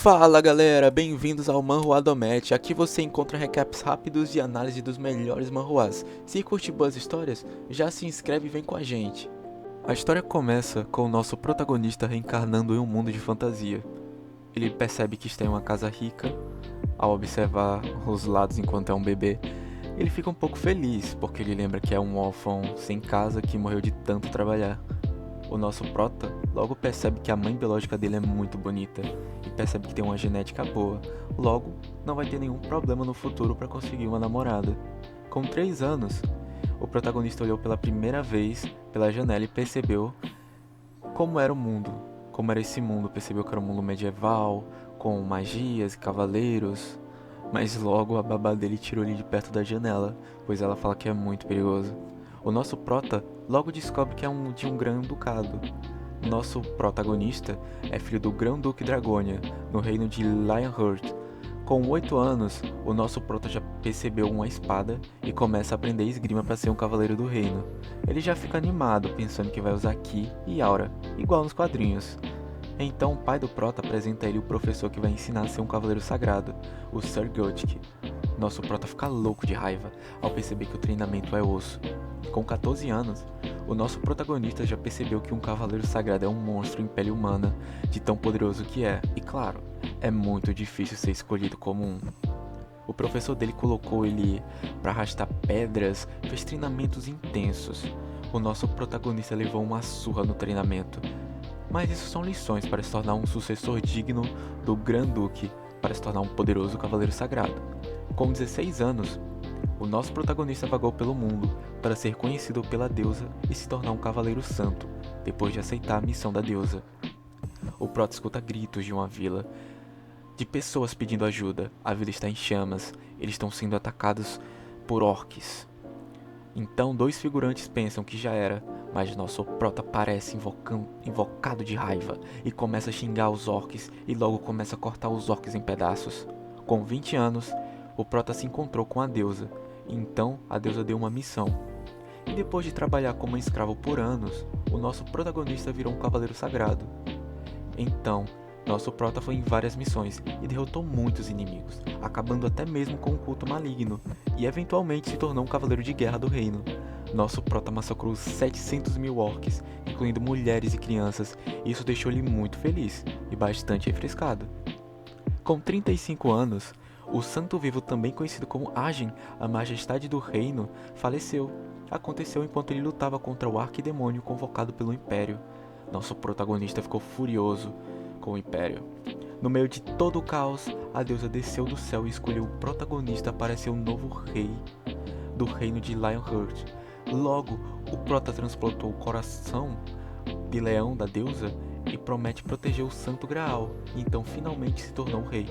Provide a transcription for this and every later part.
Fala galera, bem-vindos ao Manhwa Domet. Aqui você encontra recaps rápidos e análise dos melhores manhwas. Se curte boas histórias, já se inscreve e vem com a gente. A história começa com o nosso protagonista reencarnando em um mundo de fantasia. Ele percebe que está em uma casa rica. Ao observar os lados enquanto é um bebê, ele fica um pouco feliz, porque ele lembra que é um órfão sem casa que morreu de tanto trabalhar. O nosso prota logo percebe que a mãe biológica dele é muito bonita e percebe que tem uma genética boa, logo não vai ter nenhum problema no futuro para conseguir uma namorada. Com 3 anos, o protagonista olhou pela primeira vez pela janela e percebeu como era o mundo, como era esse mundo, percebeu que era um mundo medieval, com magias e cavaleiros, mas logo a babá dele tirou ele de perto da janela, pois ela fala que é muito perigoso. O nosso prota logo descobre que é de um grão-ducado. Nosso protagonista é filho do Grão-Duque Dragonia, no reino de Lionheart. Com 8 anos, o nosso prota já percebeu uma espada e começa a aprender esgrima para ser um cavaleiro do reino. Ele já fica animado, pensando que vai usar Ki e Aura, igual nos quadrinhos. Então o pai do prota apresenta a ele o professor que vai ensinar a ser um cavaleiro sagrado, o Sir Gothic. Nosso prota fica louco de raiva ao perceber que o treinamento é osso. Com 14 anos, o nosso protagonista já percebeu que um cavaleiro sagrado é um monstro em pele humana, de tão poderoso que é, e claro, é muito difícil ser escolhido como um. O professor dele colocou ele para arrastar pedras, fez treinamentos intensos. O nosso protagonista levou uma surra no treinamento, mas isso são lições para se tornar um sucessor digno do Grão-Duque, para se tornar um poderoso cavaleiro sagrado. Com 16 anos, o nosso protagonista vagou pelo mundo para ser conhecido pela deusa e se tornar um cavaleiro santo, depois de aceitar a missão da deusa. O prota escuta gritos de uma vila, de pessoas pedindo ajuda. A vila está em chamas, eles estão sendo atacados por orques. Então 2 figurantes pensam que já era, mas nosso prota parece invocado de raiva e começa a xingar os orques e logo começa a cortar os orques em pedaços. Com 20 anos, o prota se encontrou com a deusa, e então a deusa deu uma missão. E depois de trabalhar como escravo por anos, o nosso protagonista virou um cavaleiro sagrado. Então, nosso prota foi em várias missões e derrotou muitos inimigos, acabando até mesmo com um culto maligno, e eventualmente se tornou um cavaleiro de guerra do reino. Nosso prota massacrou 700.000 orcs, incluindo mulheres e crianças, e isso deixou ele muito feliz e bastante refrescado. Com 35 anos, o Santo Vivo, também conhecido como Ajin, a Majestade do Reino, faleceu. Aconteceu enquanto ele lutava contra o arquidemônio convocado pelo Império. Nosso protagonista ficou furioso com o Império. No meio de todo o caos, a deusa desceu do céu e escolheu o protagonista para ser o novo rei do reino de Lionheart. Logo, o prota transplantou o coração de leão da deusa e promete proteger o Santo Graal, e então finalmente se tornou rei.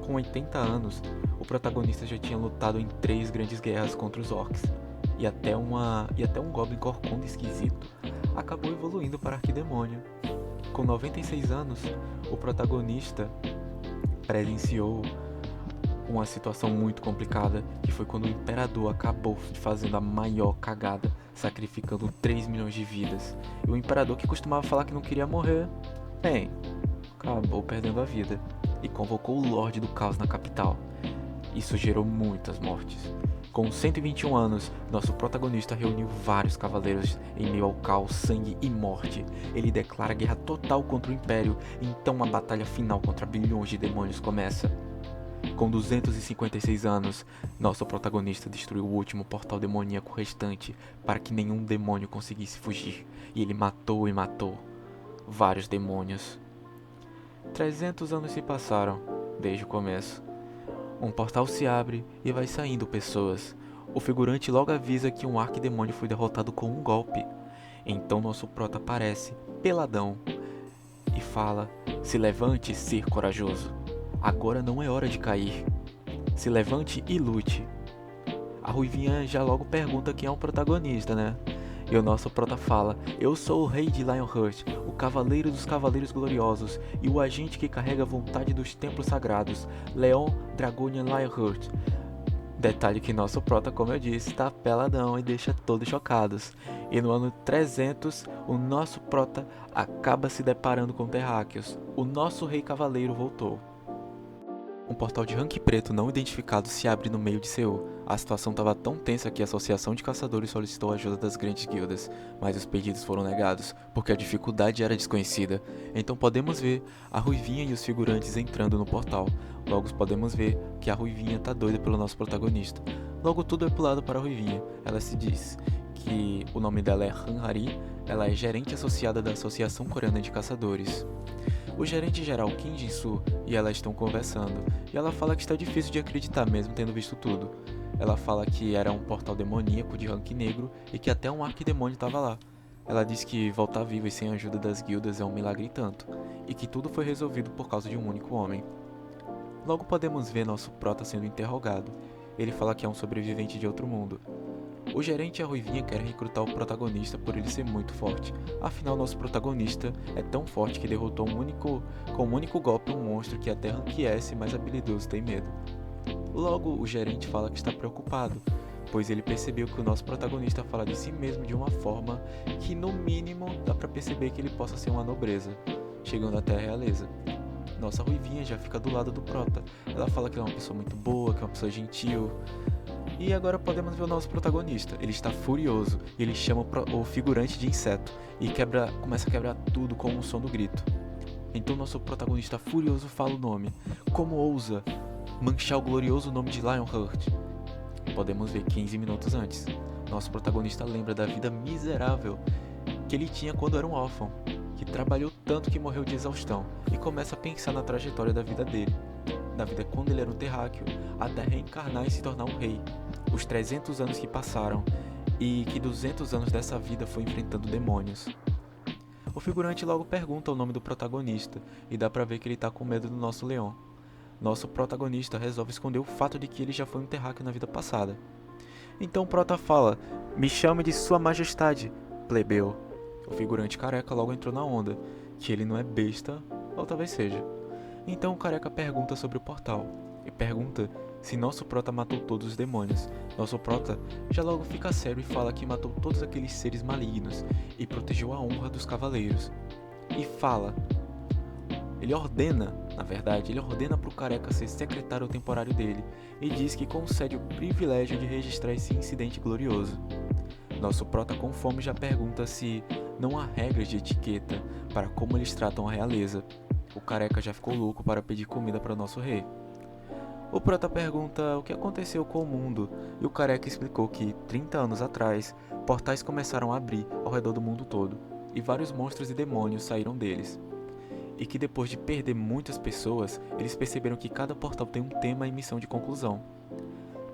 Com 80 anos, o protagonista já tinha lutado em 3 grandes guerras contra os orcs, e até um goblin corcunda esquisito acabou evoluindo para arquidemônio. Com 96 anos, o protagonista presenciou uma situação muito complicada, que foi quando o imperador acabou fazendo a maior cagada, sacrificando 3 milhões de vidas. E o imperador, que costumava falar que não queria morrer, acabou perdendo a vida e convocou o Lorde do Caos na capital. Isso gerou muitas mortes. Com 121 anos, nosso protagonista reuniu vários cavaleiros em meio ao caos, sangue e morte. Ele declara guerra total contra o Império, e então a batalha final contra bilhões de demônios começa. Com 256 anos, nosso protagonista destruiu o último portal demoníaco restante para que nenhum demônio conseguisse fugir, e ele matou vários demônios. 300 anos se passaram desde o começo. Um portal se abre e vai saindo pessoas. O figurante logo avisa que um arquidemônio foi derrotado com um golpe. Então nosso prota aparece, peladão, e fala: "Se levante, ser corajoso. Agora não é hora de cair. Se levante e lute." A Ruivinha já logo pergunta quem é o protagonista, né? E o nosso prota fala: "Eu sou o rei de Lionheart, o cavaleiro dos cavaleiros gloriosos e o agente que carrega a vontade dos templos sagrados, Leon Dragonian Lionheart." Detalhe que nosso prota, como eu disse, tá peladão e deixa todos chocados. E no ano 300, o nosso prota acaba se deparando com terráqueos. O nosso rei cavaleiro voltou. Um portal de rank preto não identificado se abre no meio de Seul. A situação estava tão tensa que a Associação de Caçadores solicitou a ajuda das grandes guildas, mas os pedidos foram negados, porque a dificuldade era desconhecida. Então podemos ver a Ruivinha e os figurantes entrando no portal. Logo podemos ver que a Ruivinha tá doida pelo nosso protagonista. Logo tudo é pulado para a Ruivinha. Ela se diz que o nome dela é Han Hari, ela é gerente associada da Associação Coreana de Caçadores. O gerente geral Kim Jin-soo e ela estão conversando, e ela fala que está difícil de acreditar mesmo tendo visto tudo. Ela fala que era um portal demoníaco de rank negro e que até um arquidemônio estava lá. Ela diz que voltar viva e sem a ajuda das guildas é um milagre e tanto, e que tudo foi resolvido por causa de um único homem. Logo podemos ver nosso prota sendo interrogado. Ele fala que é um sobrevivente de outro mundo. O gerente e a Ruivinha querem recrutar o protagonista por ele ser muito forte. Afinal, nosso protagonista é tão forte que derrotou com um único golpe um monstro que até rank S mais habilidoso tem medo. Logo, o gerente fala que está preocupado, pois ele percebeu que o nosso protagonista fala de si mesmo de uma forma que, no mínimo, dá pra perceber que ele possa ser uma nobreza, chegando até a realeza. Nossa Ruivinha já fica do lado do prota. Ela fala que ele é uma pessoa muito boa, que é uma pessoa gentil. E agora podemos ver o nosso protagonista. Ele está furioso e ele chama o figurante de inseto e começa a quebrar tudo com o som do grito. Então nosso protagonista furioso fala o nome. Como ousa manchar o glorioso nome de Lionheart? Podemos ver 15 minutos antes. Nosso protagonista lembra da vida miserável que ele tinha quando era um órfão, que trabalhou tanto que morreu de exaustão, e começa a pensar na trajetória da vida dele. Da vida quando ele era um terráqueo, até reencarnar e se tornar um rei. Os 300 anos que passaram, e que 200 anos dessa vida foi enfrentando demônios. O figurante logo pergunta o nome do protagonista, e dá pra ver que ele tá com medo do nosso leão. Nosso protagonista resolve esconder o fato de que ele já foi um terráqueo na vida passada. Então o prota fala: "Me chame de Sua Majestade, plebeu." O figurante careca logo entrou na onda, que ele não é besta, ou talvez seja. Então o careca pergunta sobre o portal, e pergunta se nosso prota matou todos os demônios. Nosso prota já logo fica sério e fala que matou todos aqueles seres malignos e protegeu a honra dos cavaleiros. E fala, ele ordena pro careca ser secretário temporário dele, e diz que concede o privilégio de registrar esse incidente glorioso. Nosso prota com fome já pergunta se não há regras de etiqueta para como eles tratam a realeza. O careca já ficou louco para pedir comida para o nosso rei. O prota pergunta o que aconteceu com o mundo, e o careca explicou que 30 anos atrás, portais começaram a abrir ao redor do mundo todo, e vários monstros e demônios saíram deles. E que depois de perder muitas pessoas, eles perceberam que cada portal tem um tema e missão de conclusão.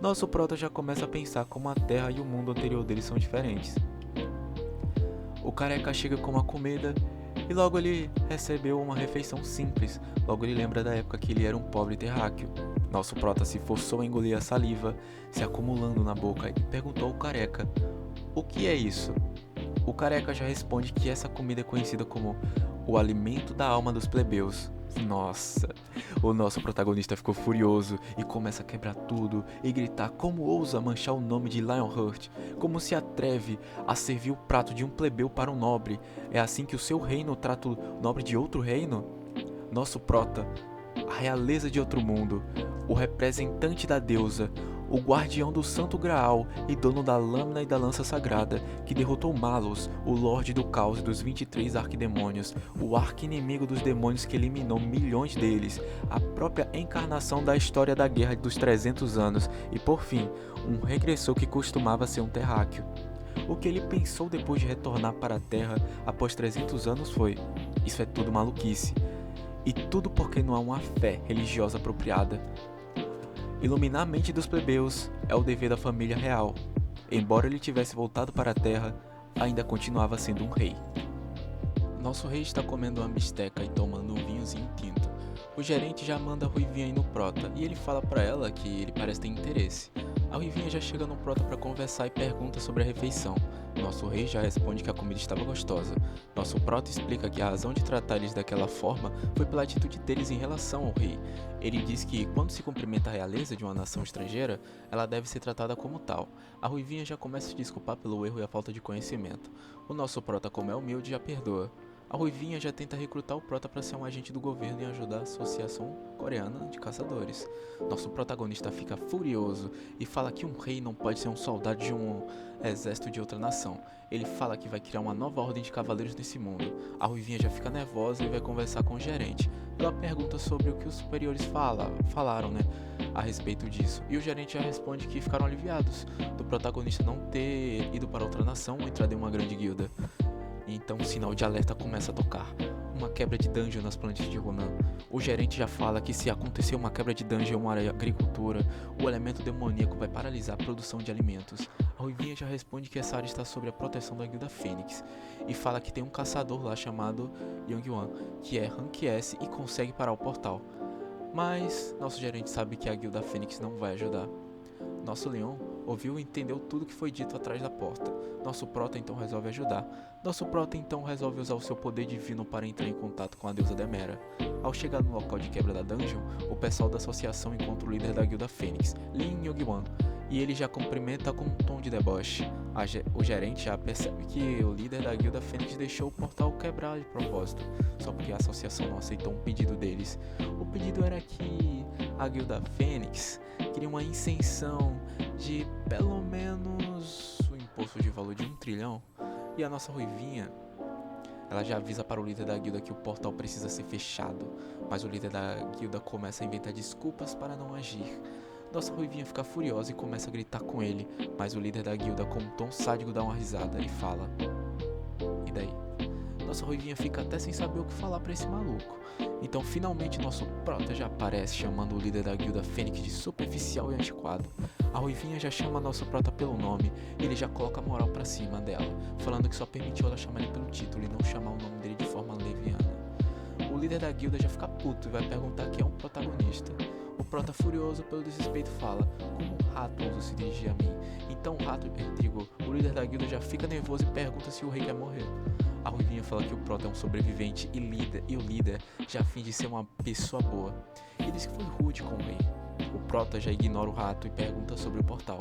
Nosso prota já começa a pensar como a Terra e o mundo anterior deles são diferentes. O careca chega com a comida e logo ele recebeu uma refeição simples. Logo ele lembra da época que ele era um pobre terráqueo. Nosso prota se forçou a engolir a saliva, se acumulando na boca, e perguntou ao careca: "O que é isso?" O careca já responde que essa comida é conhecida como o alimento da alma dos plebeus. Nossa, o nosso protagonista ficou furioso e começa a quebrar tudo e gritar como ousa manchar o nome de Lionheart, como se atreve a servir o prato de um plebeu para um nobre. É assim que o seu reino trata o nobre de outro reino? Nosso prota, a realeza de outro mundo, o representante da deusa, o guardião do Santo Graal e dono da lâmina e da lança sagrada, que derrotou Malos, o Lorde do Caos e dos 23 arquidemônios, o arqui-inimigo dos demônios que eliminou milhões deles, a própria encarnação da história da Guerra dos 300 anos e, por fim, um regressor que costumava ser um terráqueo. O que ele pensou depois de retornar para a Terra após 300 anos foi: isso é tudo maluquice. E tudo porque não há uma fé religiosa apropriada. Iluminar a mente dos plebeus é o dever da família real. Embora ele tivesse voltado para a Terra, ainda continuava sendo um rei. Nosso rei está comendo uma bisteca e tomando um vinhozinho tinto. O gerente já manda a Ruivinha ir no prota e ele fala para ela que ele parece ter interesse. A Ruivinha já chega no prota para conversar e pergunta sobre a refeição. Nosso rei já responde que a comida estava gostosa. Nosso prota explica que a razão de tratar eles daquela forma foi pela atitude deles em relação ao rei. Ele diz que quando se cumprimenta a realeza de uma nação estrangeira, ela deve ser tratada como tal. A Ruivinha já começa a se desculpar pelo erro e a falta de conhecimento. O nosso prota, como é humilde, já perdoa. A Ruivinha já tenta recrutar o Prota para ser um agente do governo e ajudar a Associação Coreana de Caçadores. Nosso protagonista fica furioso e fala que um rei não pode ser um soldado de um exército de outra nação. Ele fala que vai criar uma nova ordem de cavaleiros nesse mundo. A Ruivinha já fica nervosa e vai conversar com o gerente. Ela pergunta sobre o que os superiores falaram, a respeito disso. E o gerente já responde que ficaram aliviados do protagonista não ter ido para outra nação ou entrado em uma grande guilda. Então o sinal de alerta começa a tocar. Uma quebra de dungeon nas planícies de Ronan. O gerente já fala que se acontecer uma quebra de dungeon em uma agricultura, o elemento demoníaco vai paralisar a produção de alimentos. A Ruivinha já responde que essa área está sob a proteção da Guilda Fênix e fala que tem um caçador lá chamado Young-Wan, que é Rank S e consegue parar o portal. Mas nosso gerente sabe que a Guilda Fênix não vai ajudar. Nosso Leon ouviu e entendeu tudo que foi dito atrás da porta. Nosso Prota então resolve ajudar. Nosso Prota então resolve usar o seu poder divino para entrar em contato com a deusa Demera. Ao chegar no local de quebra da dungeon, o pessoal da associação encontra o líder da Guilda Fênix, Lin Yogi-wan, e ele já cumprimenta com um tom de deboche. O gerente já percebe que o líder da Guilda Fênix deixou o portal quebrar de propósito, só porque a associação não aceitou um pedido deles. O pedido era que a Guilda Fênix queria uma isenção de pelo menos o imposto de valor de 1 trilhão. E a nossa Ruivinha, ela já avisa para o líder da guilda que o portal precisa ser fechado, mas o líder da guilda começa a inventar desculpas para não agir. Nossa Ruivinha fica furiosa e começa a gritar com ele, mas o líder da guilda, com um tom sádico, dá uma risada e fala: "E daí?" Nossa Ruivinha fica até sem saber o que falar para esse maluco. Então finalmente nosso Prota já aparece, chamando o líder da Guilda Fênix de superficial e antiquado. A Ruivinha já chama nosso Prota pelo nome e ele já coloca a moral pra cima dela, falando que só permitiu ela chamar ele pelo título e não chamar o nome dele de forma leviana. O líder da guilda já fica puto e vai perguntar quem é o protagonista. O Prota, furioso pelo desrespeito, fala: "Como um rato ousa se dirigir a mim?" Então o líder da guilda já fica nervoso e pergunta se o rei quer morrer. A Ruivinha fala que o Prota é um sobrevivente e o líder já finge ser uma pessoa boa. E diz que foi rude com o rei. O Prota já ignora o rato e pergunta sobre o portal.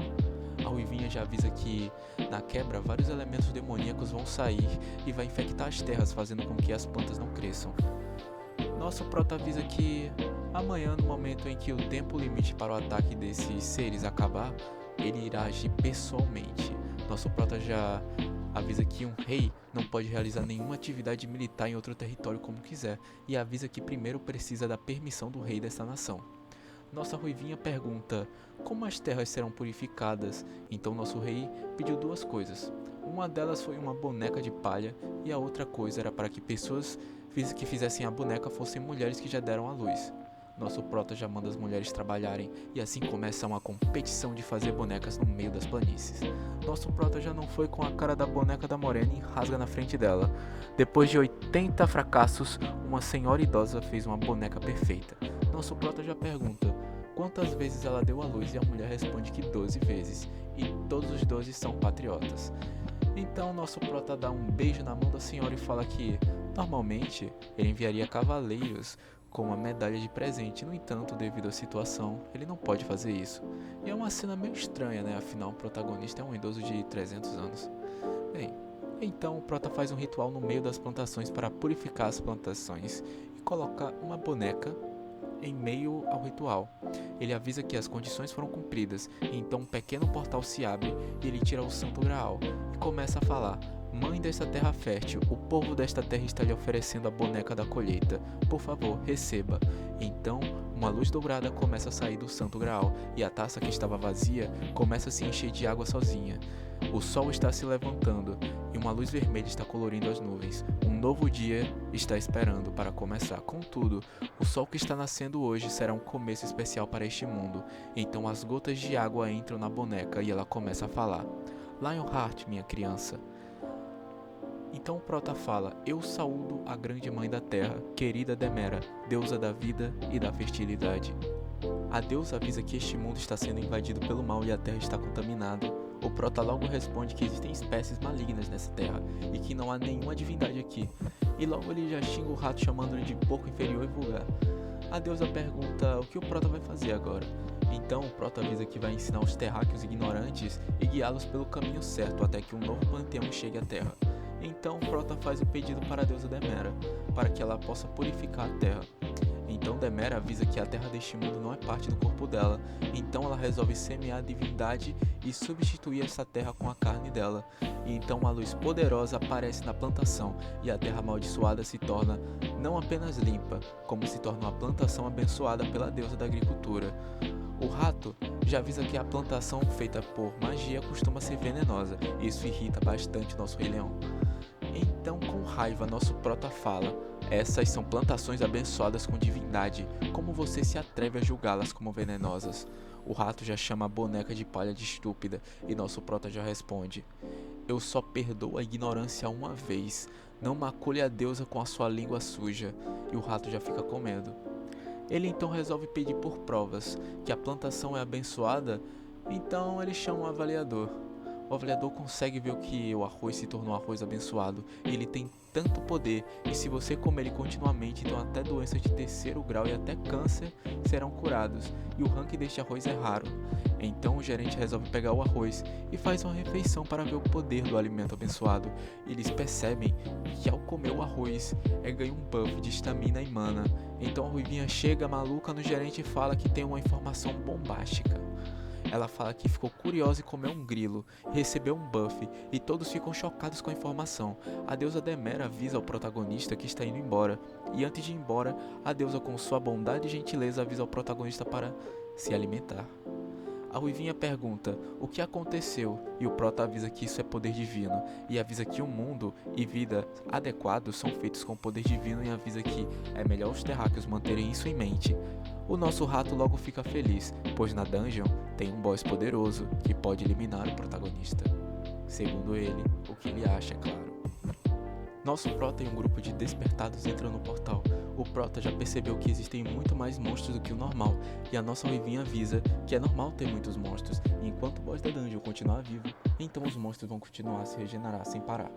A Ruivinha já avisa que, na quebra, vários elementos demoníacos vão sair e vai infectar as terras, fazendo com que as plantas não cresçam. Nosso Prota avisa que amanhã, no momento em que o tempo limite para o ataque desses seres acabar, ele irá agir pessoalmente. Nosso Prota já avisa que um rei não pode realizar nenhuma atividade militar em outro território como quiser, e avisa que primeiro precisa da permissão do rei dessa nação. Nossa Ruivinha pergunta como as terras serão purificadas, então nosso rei pediu 2 coisas. Uma delas foi uma boneca de palha e a outra coisa era para que pessoas que fizessem a boneca fossem mulheres que já deram à luz. Nosso Prota já manda as mulheres trabalharem e assim começa uma competição de fazer bonecas no meio das planícies. Nosso Prota já não foi com a cara da boneca da morena e rasga na frente dela. Depois de 80 fracassos, uma senhora idosa fez uma boneca perfeita. Nosso Prota já pergunta quantas vezes ela deu à luz e a mulher responde que 12 vezes, e todos os 12 são patriotas. Então nosso Prota dá um beijo na mão da senhora e fala que, normalmente, ele enviaria cavaleiros com uma medalha de presente. No entanto, devido à situação, ele não pode fazer isso. E é uma cena meio estranha, Afinal, o protagonista é um idoso de 300 anos. Bem, então o Prota faz um ritual no meio das plantações para purificar as plantações e coloca uma boneca em meio ao ritual. Ele avisa que as condições foram cumpridas, e então um pequeno portal se abre e ele tira o Santo Graal e começa a falar: "Mãe desta terra fértil, o povo desta terra está lhe oferecendo a boneca da colheita. Por favor, receba." Então, uma luz dourada começa a sair do Santo Graal e a taça que estava vazia começa a se encher de água sozinha. O sol está se levantando e uma luz vermelha está colorindo as nuvens. Um novo dia está esperando para começar. Contudo, o sol que está nascendo hoje será um começo especial para este mundo. Então as gotas de água entram na boneca e ela começa a falar: "Lionheart, minha criança." Então o Prota fala: "Eu saúdo a grande mãe da terra, querida Demera, deusa da vida e da fertilidade." A deusa avisa que este mundo está sendo invadido pelo mal e a terra está contaminada. O Prota logo responde que existem espécies malignas nessa terra e que não há nenhuma divindade aqui. E logo ele já xinga o rato, chamando-lhe de porco inferior e vulgar. A deusa pergunta o que o Prota vai fazer agora. Então o Prota avisa que vai ensinar os terráqueos ignorantes e guiá-los pelo caminho certo até que um novo panteão chegue à terra. Então Prota faz o pedido para a deusa Demera, para que ela possa purificar a terra. Então Demera avisa que a terra deste mundo não é parte do corpo dela, então ela resolve semear a divindade e substituir essa terra com a carne dela. E então uma luz poderosa aparece na plantação e a terra amaldiçoada se torna não apenas limpa, como se torna uma plantação abençoada pela deusa da agricultura. O rato já avisa que a plantação feita por magia costuma ser venenosa, e isso irrita bastante nosso Rei Leão. Então, com raiva, nosso Prota fala: essas são plantações abençoadas com divindade, como você se atreve a julgá-las como venenosas? O rato já chama a boneca de palha de estúpida, e nosso Prota já responde: eu só perdoo a ignorância uma vez, não macule a deusa com a sua língua suja. E o rato já fica com medo. Ele então resolve pedir por provas que a plantação é abençoada, então ele chama um avaliador. O avaliador consegue ver que o arroz se tornou um arroz abençoado, e ele tem tanto poder, e se você comer ele continuamente, então até doenças de terceiro grau e até câncer serão curados, e o ranking deste arroz é raro. Então o gerente resolve pegar o arroz e faz uma refeição para ver o poder do alimento abençoado. Eles percebem que ao comer o arroz, ganha um buff de estamina e mana. Então a Ruivinha chega maluca no gerente e fala que tem uma informação bombástica. Ela fala que ficou curiosa e comeu um grilo, recebeu um buff, e todos ficam chocados com a informação. A deusa Demera avisa ao protagonista que está indo embora, e antes de ir embora, a deusa com sua bondade e gentileza avisa ao protagonista para se alimentar. A Ruivinha pergunta o que aconteceu, e o Prota avisa que isso é poder divino, e avisa que o mundo e vida adequados são feitos com poder divino, e avisa que é melhor os terráqueos manterem isso em mente. O nosso rato logo fica feliz, pois na dungeon tem um boss poderoso que pode eliminar o protagonista. Segundo ele, o que ele acha, é claro. Nosso Prota e um grupo de despertados entram no portal. O Prota já percebeu que existem muito mais monstros do que o normal, e a nossa Ruivinha avisa que é normal ter muitos monstros, e enquanto o boss da dungeon continuar vivo, então os monstros vão continuar a se regenerar sem parar.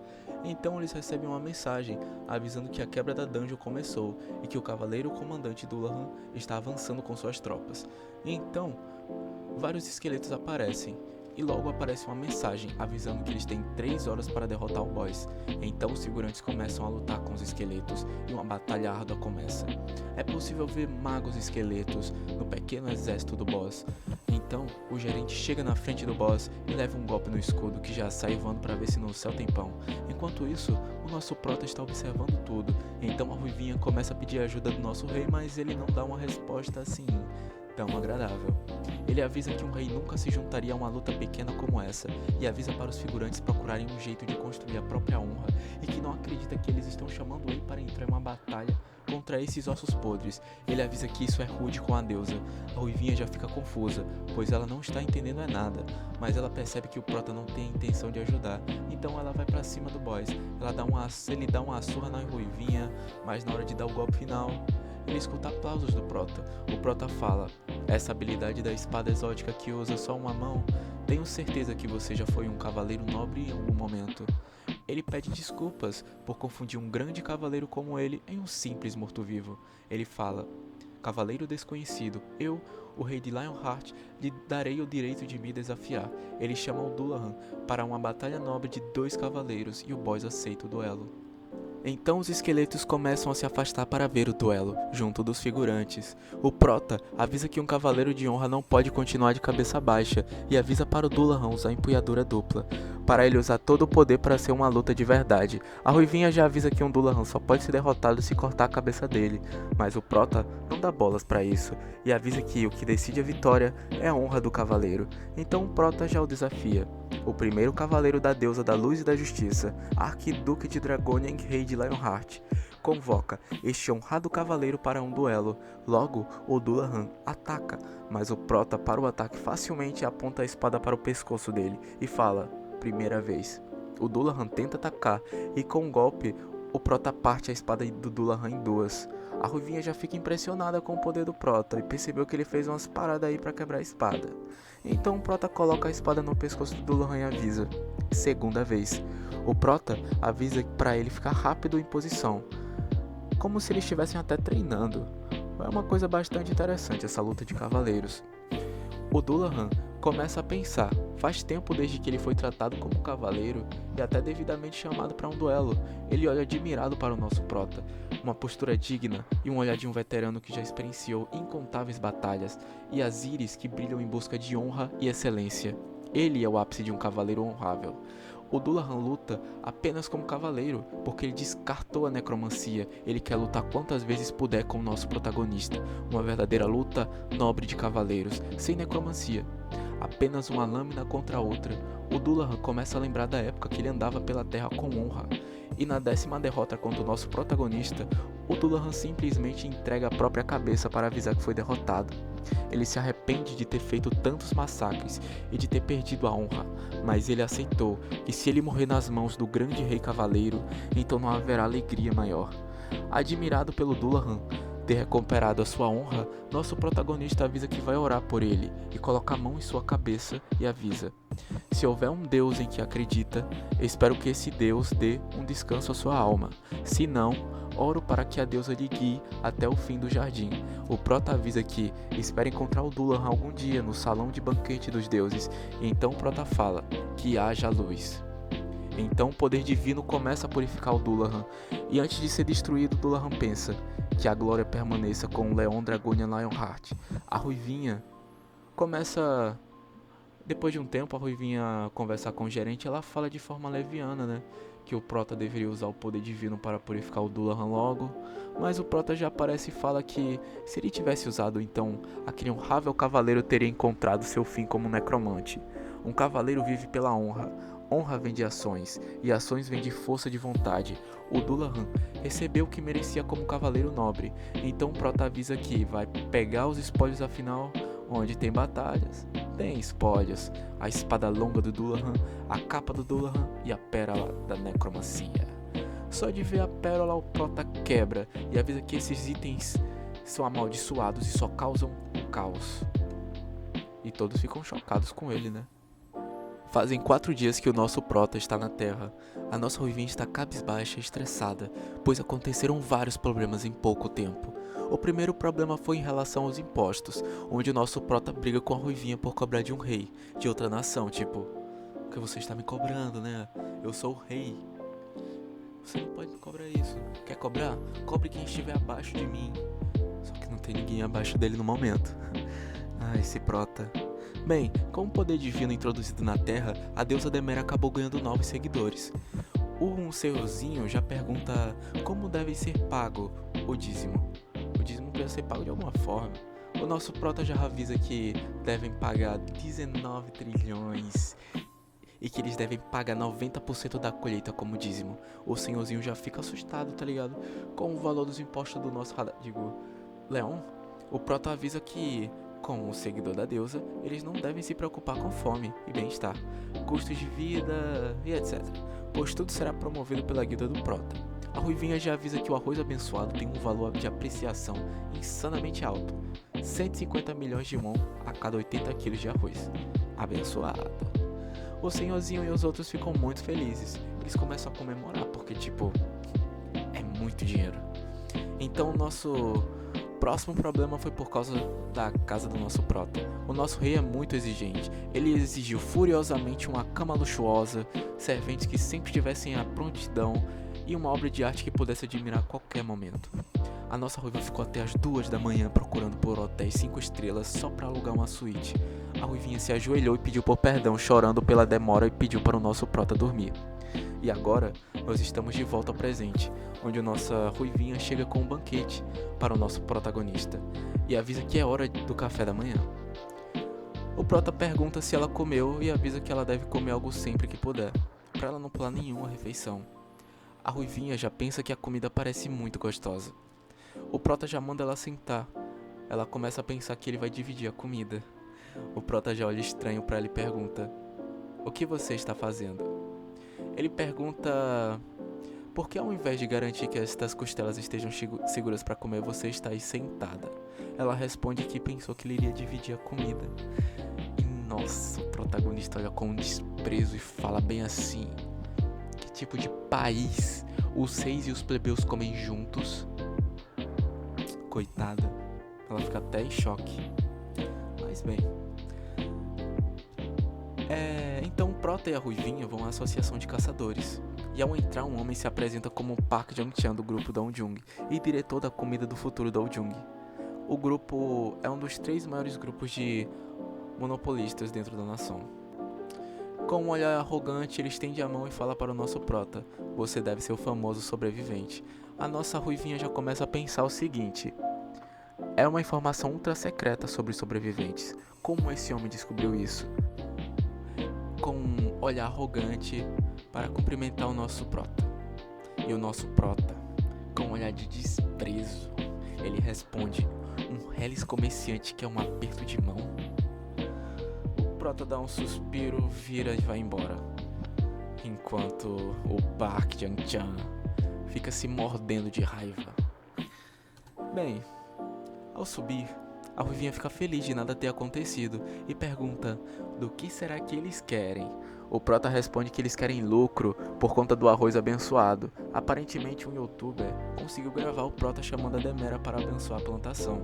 Então eles recebem uma mensagem avisando que a quebra da dungeon começou, e que o cavaleiro comandante Dullahan está avançando com suas tropas. Então, vários esqueletos aparecem, e logo aparece uma mensagem avisando que eles têm 3 horas para derrotar o boss. Então os figurantes começam a lutar com os esqueletos e uma batalha árdua começa. É possível ver magos esqueletos no pequeno exército do boss. Então o gerente chega na frente do boss e leva um golpe no escudo, que já sai voando para ver se no céu tem pão. Enquanto isso, o nosso Prota está observando tudo. Então a Ruivinha começa a pedir ajuda do nosso rei, mas ele não dá uma resposta assim tão agradável. Ele avisa que um rei nunca se juntaria a uma luta pequena como essa, e avisa para os figurantes procurarem um jeito de construir a própria honra, e que não acredita que eles estão chamando ele para entrar em uma batalha contra esses ossos podres. Ele avisa que isso é rude com a deusa. A Ruivinha já fica confusa, pois ela não está entendendo nada, mas ela percebe que o Prota não tem a intenção de ajudar, então ela vai para cima do boss. Ele dá uma surra na Ruivinha, mas na hora de dar o golpe final, ele escuta aplausos do Prota. O Prota fala: essa habilidade da espada exótica que usa só uma mão, tenho certeza que você já foi um cavaleiro nobre em algum momento. Ele pede desculpas por confundir um grande cavaleiro como ele em um simples morto-vivo. Ele fala: cavaleiro desconhecido, eu, o rei de Lionheart, lhe darei o direito de me desafiar. Ele chama o Dullahan para uma batalha nobre de 2 cavaleiros, e o boss aceita o duelo. Então os esqueletos começam a se afastar para ver o duelo, junto dos figurantes. O Prota avisa que um cavaleiro de honra não pode continuar de cabeça baixa, e avisa para o Dullahan usar a empunhadura dupla, para ele usar todo o poder para ser uma luta de verdade. A Ruivinha já avisa que um Dullahan só pode ser derrotado se cortar a cabeça dele, mas o Prota não dá bolas para isso, e avisa que o que decide a vitória é a honra do cavaleiro. Então o Prota já o desafia. O primeiro cavaleiro da deusa da luz e da justiça, Arquiduque de Dragonia e rei de Lionheart, convoca este honrado cavaleiro para um duelo. Logo, o Dullahan ataca, mas o Prota para o ataque facilmente e aponta a espada para o pescoço dele e fala: primeira vez. O Dullahan tenta atacar e com um golpe, o Prota parte a espada do Dullahan em 2. A Ruivinha já fica impressionada com o poder do Prota e percebeu que ele fez umas paradas aí para quebrar a espada. Então o Prota coloca a espada no pescoço do Dullahan e avisa: segunda vez. O Prota avisa para ele ficar rápido em posição, como se eles estivessem até treinando. É uma coisa bastante interessante essa luta de cavaleiros. O Dullahan começa a pensar. Faz tempo desde que ele foi tratado como cavaleiro e até devidamente chamado para um duelo. Ele olha admirado para o nosso prota, uma postura digna e um olhar de um veterano que já experienciou incontáveis batalhas e as íris que brilham em busca de honra e excelência. Ele é o ápice de um cavaleiro honrável. O Dullahan luta apenas como cavaleiro, porque ele descartou a necromancia. Ele quer lutar quantas vezes puder com o nosso protagonista. Uma verdadeira luta nobre de cavaleiros, sem necromancia. Apenas uma lâmina contra a outra. O Dullahan começa a lembrar da época que ele andava pela terra com honra. E na 10ª derrota contra o nosso protagonista, o Dullahan simplesmente entrega a própria cabeça para avisar que foi derrotado. Ele se arrepende de ter feito tantos massacres e de ter perdido a honra, mas ele aceitou que se ele morrer nas mãos do grande rei cavaleiro, então não haverá alegria maior. Admirado pelo Dullahan ter recuperado a sua honra, nosso protagonista avisa que vai orar por ele e coloca a mão em sua cabeça e avisa: se houver um Deus em que acredita, espero que esse Deus dê um descanso à sua alma. Se não, oro para que a deusa lhe guie até o fim do jardim. O prota avisa que espera encontrar o Dullahan algum dia no salão de banquete dos deuses, e então o prota fala que haja luz. Então o poder divino começa a purificar o Dullahan, e antes de ser destruído, o Dullahan pensa que a glória permaneça com o Leon Dragonia Lionheart. A Ruivinha começa... Depois de um tempo, a Ruivinha conversar com o gerente, ela fala de forma leviana, né? Que o prota deveria usar o poder divino para purificar o Dullahan logo. Mas o prota já aparece e fala que se ele tivesse usado, então aquele honrável cavaleiro teria encontrado seu fim como necromante. Um cavaleiro vive pela honra. Honra vem de ações, e ações vem de força de vontade. O Dullahan recebeu o que merecia como cavaleiro nobre. Então o prota avisa que vai pegar os espólios, afinal, onde tem batalhas, tem espólios. A espada longa do Dullahan, a capa do Dullahan e a pérola da necromancia. Só de ver a pérola o prota quebra e avisa que esses itens são amaldiçoados e só causam caos. E todos ficam chocados com ele, né? Fazem 4 dias que o nosso prota está na Terra. A nossa Ruivinha está cabisbaixa e estressada, pois aconteceram vários problemas em pouco tempo. O primeiro problema foi em relação aos impostos, onde o nosso prota briga com a Ruivinha por cobrar de um rei, de outra nação, tipo... O que você está me cobrando, né? Eu sou o rei. Você não pode cobrar isso. Quer cobrar? Cobre quem estiver abaixo de mim. Só que não tem ninguém abaixo dele no momento. Ah, esse prota... Bem, com o poder divino introduzido na Terra, a deusa Demera acabou ganhando novos seguidores. Um senhorzinho já pergunta como deve ser pago o dízimo. O dízimo deve ser pago de alguma forma. O nosso prota já avisa que devem pagar 19 trilhões e que eles devem pagar 90% da colheita como dízimo. O senhorzinho já fica assustado, tá ligado? Com o valor dos impostos do nosso Leon. O prota avisa que, como seguidor da deusa, eles não devem se preocupar com fome e bem-estar, custos de vida e etc, pois tudo será promovido pela guilda do prota. A Ruivinha já avisa que o arroz abençoado tem um valor de apreciação insanamente alto, 150 milhões de won a cada 80 quilos de arroz. Abençoado. O senhorzinho e os outros ficam muito felizes. Eles começam a comemorar porque, tipo, é muito dinheiro. Então o nosso próximo problema foi por causa da casa do nosso prota. O nosso rei é muito exigente. Ele exigiu furiosamente uma cama luxuosa, serventes que sempre estivessem à prontidão e uma obra de arte que pudesse admirar a qualquer momento. A nossa ruiva ficou até as 2 da manhã procurando por hotéis 5 estrelas só para alugar uma suíte. A Ruivinha se ajoelhou e pediu por perdão, chorando pela demora, e pediu para o nosso prota dormir. E agora, nós estamos de volta ao presente, onde a nossa Ruivinha chega com um banquete para o nosso protagonista e avisa que é hora do café da manhã. O prota pergunta se ela comeu e avisa que ela deve comer algo sempre que puder, para ela não pular nenhuma refeição. A Ruivinha já pensa que a comida parece muito gostosa. O prota já manda ela sentar. Ela começa a pensar que ele vai dividir a comida. O prota já olha estranho para ela e pergunta: o que você está fazendo? Ele pergunta: por que ao invés de garantir que estas costelas estejam seguras para comer, você está aí sentada? Ela responde que pensou que ele iria dividir a comida. E nossa, o protagonista olha com desprezo e fala bem assim: que tipo de país os reis e os plebeus comem juntos? Coitada, ela fica até em choque. Mas bem, Então Prota e a Ruivinha vão à associação de caçadores. E ao entrar, um homem se apresenta como Park Jang-chan do grupo Dong-jung e diretor da comida do futuro Dong-jung. O grupo é um dos 3 maiores grupos de monopolistas dentro da nação. Com um olhar arrogante, ele estende a mão e fala para o nosso Prota: "Você deve ser o famoso sobrevivente." A nossa Ruivinha já começa a pensar o seguinte: é uma informação ultra secreta sobre os sobreviventes. Como esse homem descobriu isso? Com um olhar arrogante para cumprimentar o nosso Prota. E o nosso Prota, com um olhar de desprezo, ele responde: "Um reles comerciante que é um aperto de mão?" O Prota dá um suspiro, vira e vai embora. Enquanto o Park Jang-chan fica se mordendo de raiva. Bem, ao subir, a Ruivinha fica feliz de nada ter acontecido e pergunta: "Do que será que eles querem?" O Prota responde que eles querem lucro por conta do arroz abençoado. Aparentemente um youtuber conseguiu gravar o Prota chamando a Demera para abençoar a plantação.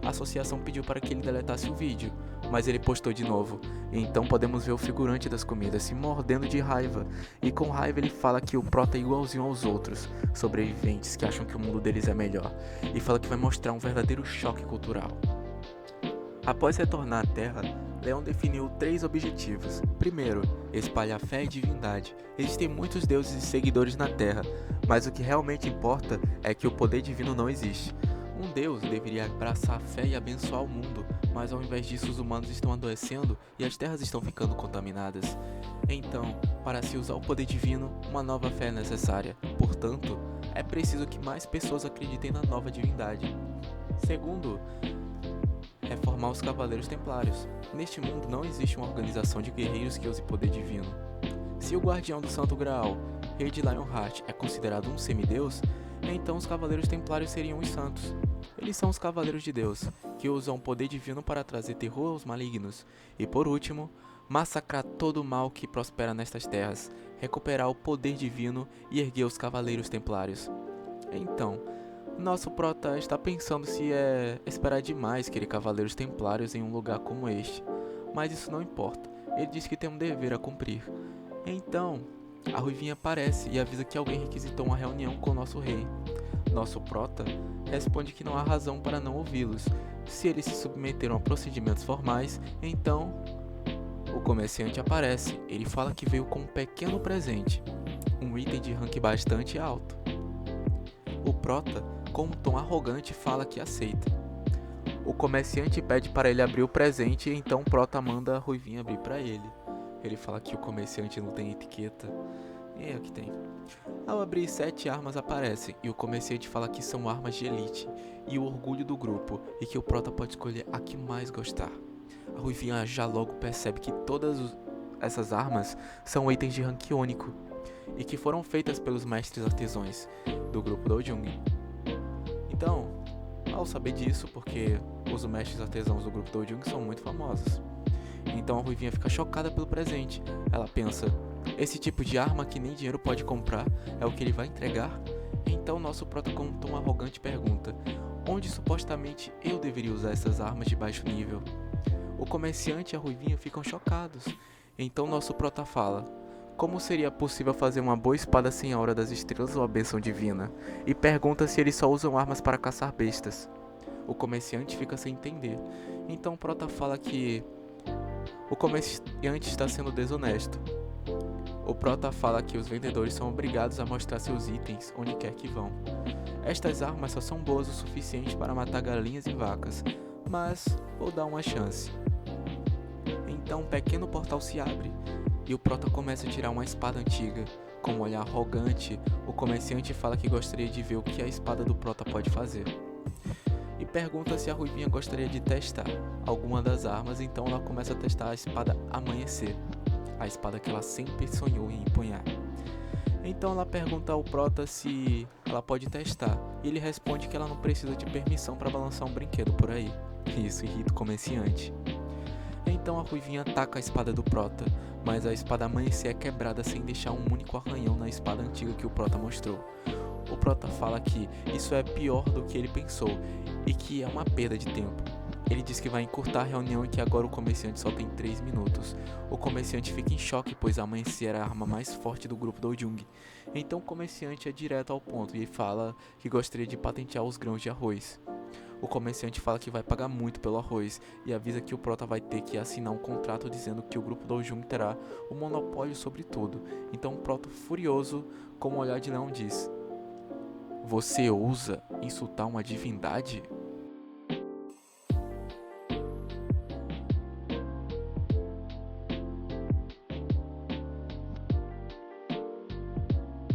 A associação pediu para que ele deletasse o vídeo, mas ele postou de novo. Então podemos ver o figurante das comidas se mordendo de raiva. E com raiva ele fala que o Prota é igualzinho aos outros sobreviventes que acham que o mundo deles é melhor. E fala que vai mostrar um verdadeiro choque cultural. Após retornar à Terra, Leon definiu 3 objetivos. Primeiro, espalhar fé e divindade. Existem muitos deuses e seguidores na Terra, mas o que realmente importa é que o poder divino não existe. Um deus deveria abraçar a fé e abençoar o mundo, mas ao invés disso os humanos estão adoecendo e as terras estão ficando contaminadas. Então, para se usar o poder divino, uma nova fé é necessária. Portanto, é preciso que mais pessoas acreditem na nova divindade. Segundo, reformar os Cavaleiros Templários. Neste mundo não existe uma organização de guerreiros que use poder divino. Se o Guardião do Santo Graal, Rei de Lionheart, é considerado um semideus, então os Cavaleiros Templários seriam os santos. Eles são os Cavaleiros de Deus, que usam o poder divino para trazer terror aos malignos. E por último, massacrar todo o mal que prospera nestas terras, recuperar o poder divino e erguer os Cavaleiros Templários. Então, nosso Prota está pensando se é esperar demais querer Cavaleiros Templários em um lugar como este, mas isso não importa, ele diz que tem um dever a cumprir. Então, a Ruivinha aparece e avisa que alguém requisitou uma reunião com o nosso rei. Nosso Prota responde que não há razão para não ouvi-los. Se eles se submeteram a procedimentos formais, então o comerciante aparece. Ele fala que veio com um pequeno presente, um item de rank bastante alto. O Prota, com um tom arrogante, fala que aceita. O comerciante pede para ele abrir o presente, então o Prota manda a Ruivinha abrir para ele. Ele fala que o comerciante não tem etiqueta. É o que tem. Ao abrir, 7 armas aparecem, e o comerciante fala que são armas de elite e o orgulho do grupo, e que o Prota pode escolher a que mais gostar. A Ruivinha já logo percebe que todas essas armas são itens de rank único, e que foram feitas pelos mestres artesãos do grupo Dong-jung. Então, ao saber disso, porque os mestres artesãos do grupo Dong-jung são muito famosos, então a Ruivinha fica chocada pelo presente. Ela pensa: esse tipo de arma que nem dinheiro pode comprar é o que ele vai entregar? Então nosso Prota, com um tom arrogante, pergunta: onde supostamente eu deveria usar essas armas de baixo nível? O comerciante e a Ruivinha ficam chocados. Então nosso Prota fala: como seria possível fazer uma boa espada sem a aura das estrelas ou a bênção divina? E pergunta se eles só usam armas para caçar bestas. O comerciante fica sem entender. Então o Prota fala que o comerciante está sendo desonesto. O Prota fala que os vendedores são obrigados a mostrar seus itens onde quer que vão. Estas armas só são boas o suficiente para matar galinhas e vacas, mas vou dar uma chance. Então um pequeno portal se abre e o Prota começa a tirar uma espada antiga. Com um olhar arrogante, o comerciante fala que gostaria de ver o que a espada do Prota pode fazer. E pergunta se a Ruivinha gostaria de testar alguma das armas, então ela começa a testar a espada Amanhecer, a espada que ela sempre sonhou em empunhar. Então ela pergunta ao Prota se ela pode testar, e ele responde que ela não precisa de permissão para balançar um brinquedo por aí. Isso irrita o comerciante. Então a Ruivinha ataca a espada do Prota, mas a espada Amanhecer é quebrada sem deixar um único arranhão na espada antiga que o Prota mostrou. O Prota fala que isso é pior do que ele pensou e que é uma perda de tempo. Ele diz que vai encurtar a reunião e que agora o comerciante só tem 3 minutos. O comerciante fica em choque, pois a Mancy era a arma mais forte do grupo do Jung. Então o comerciante é direto ao ponto e fala que gostaria de patentear os grãos de arroz. O comerciante fala que vai pagar muito pelo arroz e avisa que o Prota vai ter que assinar um contrato dizendo que o grupo do Jung terá o monopólio sobre tudo. Então o Prota, furioso, com um olhar de leão, diz: "Você ousa insultar uma divindade?"